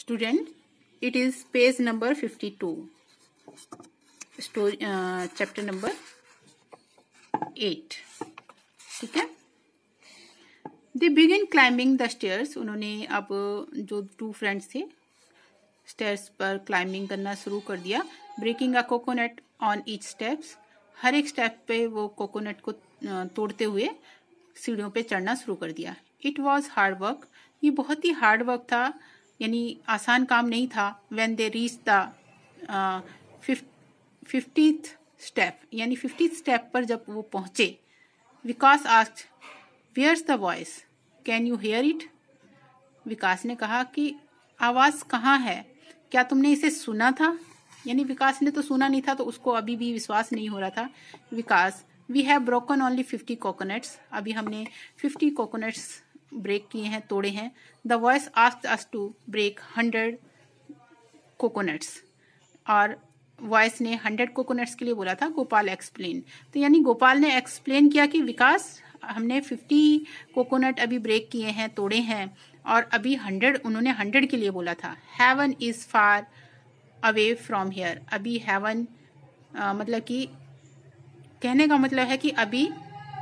Student, it is page number 52, story chapter number 8. ठीक है. They began climbing the stairs. उन्होंने अब जो two friends थे स्टेयर्स पर क्लाइंबिंग करना शुरू कर दिया. Breaking a coconut on each steps. हर एक स्टेप पे वो कोकोनट को तोड़ते हुए सीढ़ियों पे चढ़ना शुरू कर दिया. It was hard work. ये बहुत ही हार्ड वर्क था, यानी आसान काम नहीं था. When they reach the 50th step, यानी 50th स्टेप पर जब वो पहुंचे, Vikas asked, where's the voice, can you hear it. Vikas ने कहा कि आवाज कहाँ है, क्या तुमने इसे सुना था. यानी विकास ने तो सुना नहीं था, तो उसको अभी भी विश्वास नहीं हो रहा था. Vikas, we have broken only 50 coconuts. अभी हमने 50 कोकोनट्स ब्रेक किए हैं, तोड़े हैं. The voice asked us to break 100 coconuts. और वॉइस ने 100 कोकोनट्स के लिए बोला था. गोपाल एक्सप्लेन. तो यानी गोपाल ने एक्सप्लेन किया कि विकास, हमने 50 कोकोनट अभी ब्रेक किए हैं, तोड़े हैं, और अभी 100 उन्होंने 100 के लिए बोला था. Heaven is far away from here. अभी हेवन मतलब कि कहने का मतलब है कि अभी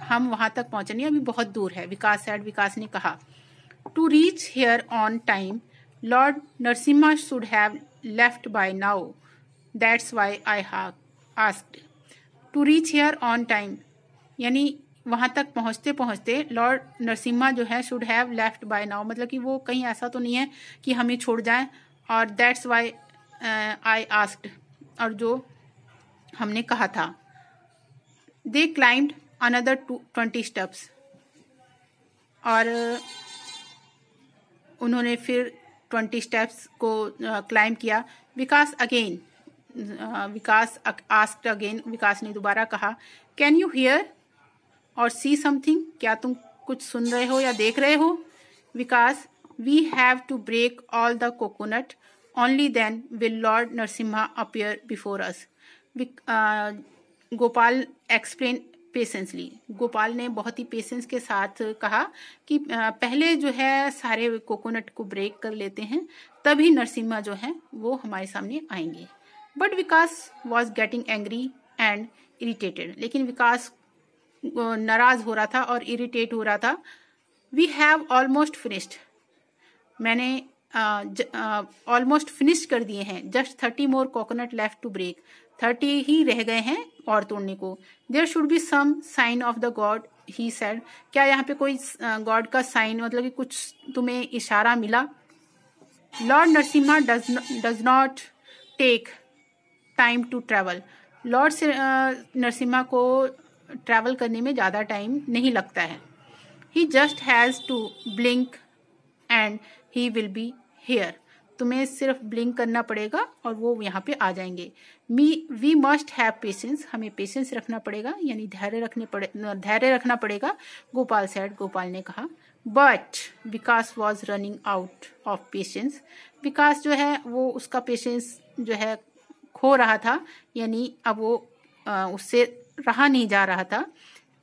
हम वहां तक पहुंचे नहीं, अभी बहुत दूर है. विकास ने कहा. To reach here on time, lord Narasimha should have left by now. That's why I asked. To reach here on time, यानी वहां तक पहुंचते पहुंचते लॉर्ड नरसिम्हा जो है should have left by now, मतलब कि वो कहीं ऐसा तो नहीं है कि हमें छोड़ जाएं. और दैट्स वाई आई आस्क्ड, और जो हमने कहा था. दे क्लाइम्ड अनदर 20 स्टेप्स. और उन्होंने फिर 20 स्टेप्स को क्लाइम किया. विकास आस्क्ड अगेन. विकास ने दोबारा कहा, कैन यू हियर और सी समथिंग, क्या तुम कुछ सुन रहे हो या देख रहे हो. Vikas, we have to break all the coconut, only then will Lord Narasimha appear before us. Gopal explain patiently. Gopal ने बहुत ही पेशेंस के साथ कहा कि पहले जो है सारे कोकोनट को ब्रेक कर लेते हैं, तभी नरसिम्हा जो है वो हमारे सामने आएंगे. But Vikas was getting angry and irritated. लेकिन विकास नाराज हो रहा था और इरिटेट हो रहा था. We have almost finished. मैंने ऑलमोस्ट फिनिश कर दिए हैं. Just 30 more coconut left to break. 30 ही रह गए हैं और तोड़ने को. There should be some sign of the god, he said. क्या यहाँ पे कोई गॉड का साइन, मतलब कि कुछ तुम्हें इशारा मिला. Lord Narasimha does not take time to travel. Lord Narasimha को ट्रैवल करने में ज़्यादा टाइम नहीं लगता है. He just has to blink and he will be here. तुम्हें सिर्फ ब्लिंक करना पड़ेगा और वो यहाँ पे आ जाएंगे. We must have patience. हमें पेशेंस रखना पड़ेगा, यानी धैर्य रखना पड़ेगा. गोपाल सेड. गोपाल ने कहा. But Vikas was running out of patience. Vikas जो है वो उसका पेशेंस जो है खो रहा था, यानी अब वो उससे रहा नहीं जा रहा था.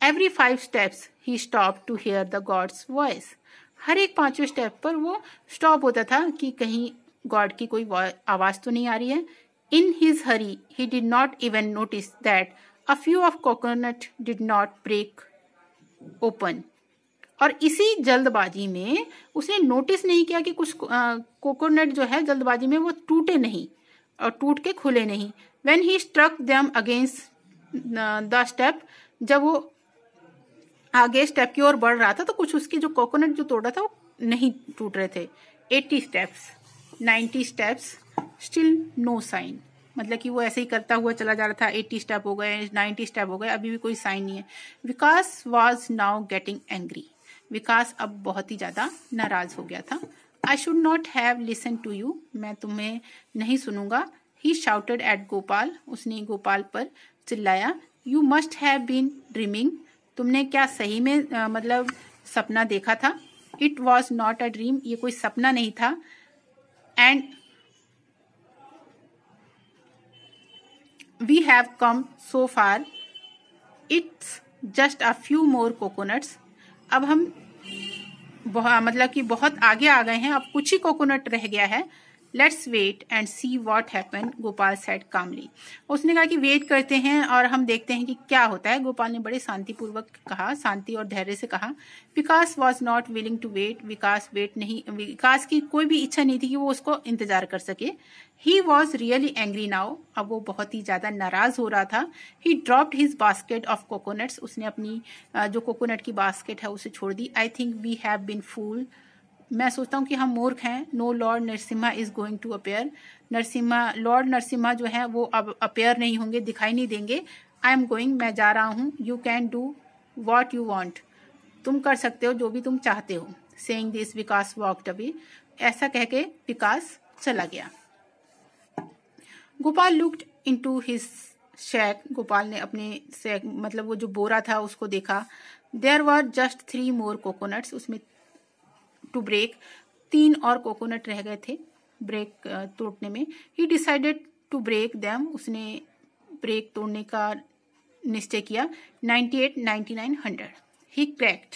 Every 5 steps he stop to hear the god's voice. हर एक 5वें स्टेप पर वो स्टॉप होता था कि कहीं गॉड की कोई आवाज तो नहीं आ रही है. In his hurry he did not even notice that a few of coconut did not break open. और इसी जल्दबाजी में उसने नोटिस नहीं किया कि कुछ कोकोनट जो है जल्दबाजी में वो टूटे नहीं और टूट के खुले नहीं. When he struck them against the step, जब वो आगे स्टेप की ओर बढ़ रहा था तो कुछ उसके जो कोकोनट जो तोड़ रहा था वो नहीं टूट रहे थे. 80 steps, 90 steps, still no sign. मतलब कि वो ऐसे ही करता हुआ चला जा रहा था. 80 स्टेप हो गए, 90 स्टेप हो गए, अभी भी कोई साइन नहीं है. Vikas was now getting angry. Vikas अब बहुत ही ज्यादा नाराज हो गया था. I should not have listen to you. मैं तुम्हें नहीं सुनूंगा. He shouted at Gopal. उसने गोपाल पर चिल्लाया. You must have been dreaming. तुमने क्या सही में मतलब सपना देखा था. It was not a dream. ये कोई सपना नहीं था. And we have come so far. It's just a few more coconuts. अब हम मतलब कि बहुत आगे आ गए हैं. अब कुछ ही कोकोनट रह गया है. Let's wait and see what happen, Gopal said calmly. उसने कहा कि वेट करते हैं और हम देखते हैं कि क्या होता है। गोपाल ने बड़े शांतिपूर्वक कहा, शांति और धैर्य से कहा। Vikas was not willing to wait, Vikas की कोई भी इच्छा नहीं थी कि वो उसको इंतजार कर सके। He was really angry now, अब वो बहुत ही ज्यादा नाराज हो रहा था। He dropped his basket of coconuts, उसने अपनी जो कोकोनट की बास्केट है उसे छोड़ दी। I think we have been fool, मैं सोचता हूँ कि हम मूर्ख हैं। No Lord Narasimha is going to appear, Lord Narasimha जो है वो अब अपेयर नहीं होंगे, दिखाई नहीं देंगे। आई एम गोइंग, मैं जा रहा हूँ। You can do what you want, तुम कर सकते हो जो भी तुम चाहते हो। Saying this Vikas walked away, ऐसा कह के विकास चला गया। गोपाल लुक्ड इनटू हिज शैक, गोपाल ने अपने शैक मतलब वो जो बोरा था उसको देखा। There were just 3 more coconuts, उसमें टू ब्रेक, 3 और कोकोनट रह गए थे ब्रेक तोड़ने में। He decided to break them, उसने ब्रेक तोड़ने का निश्चय किया। 98, 99, 100। He cracked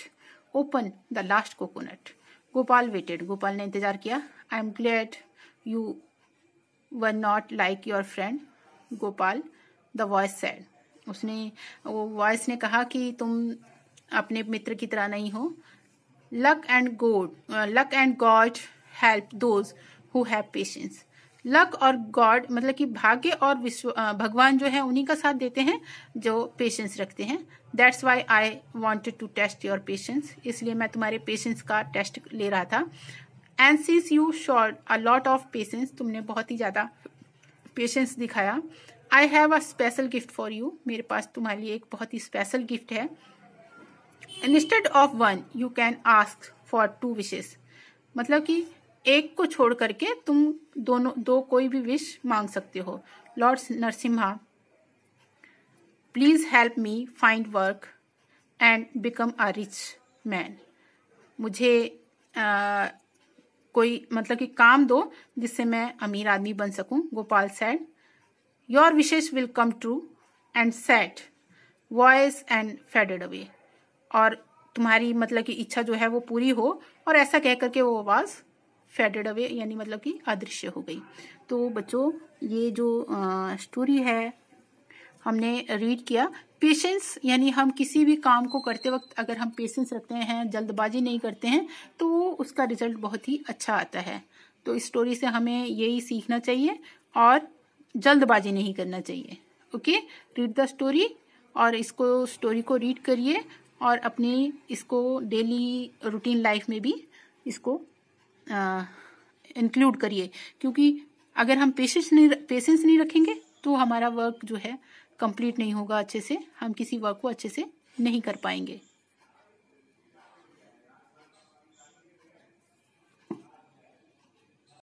open the last coconut, Gopal waited, Gopal ने इंतजार किया। I am glad you were not like your friend Gopal, the voice said, वो वॉइस ने कहा कि तुम अपने मित्र की तरह नहीं हो। Luck and God help those who have patience, luck और गॉड मतलब कि भाग्य और भगवान जो है उन्हीं का साथ देते हैं जो पेशेंस रखते हैं। That's why I wanted to test your patience, इसलिए मैं तुम्हारे पेशेंस का टेस्ट ले रहा था। And since you showed a lot of patience, तुमने बहुत ही ज्यादा पेशेंस दिखाया। I have a special gift for you, मेरे पास तुम्हारे लिए एक बहुत ही स्पेशल गिफ्ट है। Instead of 1 you can ask for 2 wishes, मतलब कि एक को छोड़ करके तुम दो कोई भी विश मांग सकते हो। Lord Narasimha please help me find work and become a rich man, मुझे कोई मतलब कि काम दो जिससे मैं अमीर आदमी बन सकूं। Gopal said your wishes will come true and said voice and faded away, और तुम्हारी मतलब कि इच्छा जो है वो पूरी हो, और ऐसा कह करके वो आवाज फेडेड अवे यानी मतलब कि अदृश्य हो गई। तो बच्चों ये जो स्टोरी है हमने रीड किया। पेशेंस यानी हम किसी भी काम को करते वक्त अगर हम पेशेंस रखते हैं, जल्दबाजी नहीं करते हैं, तो उसका रिजल्ट बहुत ही अच्छा आता है। तो इस स्टोरी से हमें यही सीखना चाहिए और जल्दबाजी नहीं करना चाहिए। ओके, रीड द स्टोरी और इसको स्टोरी को रीड करिए और अपनी इसको डेली रूटीन लाइफ में भी इसको इंक्लूड करिए, क्योंकि अगर हम पेशेंस नहीं रखेंगे तो हमारा वर्क जो है कंप्लीट नहीं होगा अच्छे से, हम किसी वर्क को अच्छे से नहीं कर पाएंगे।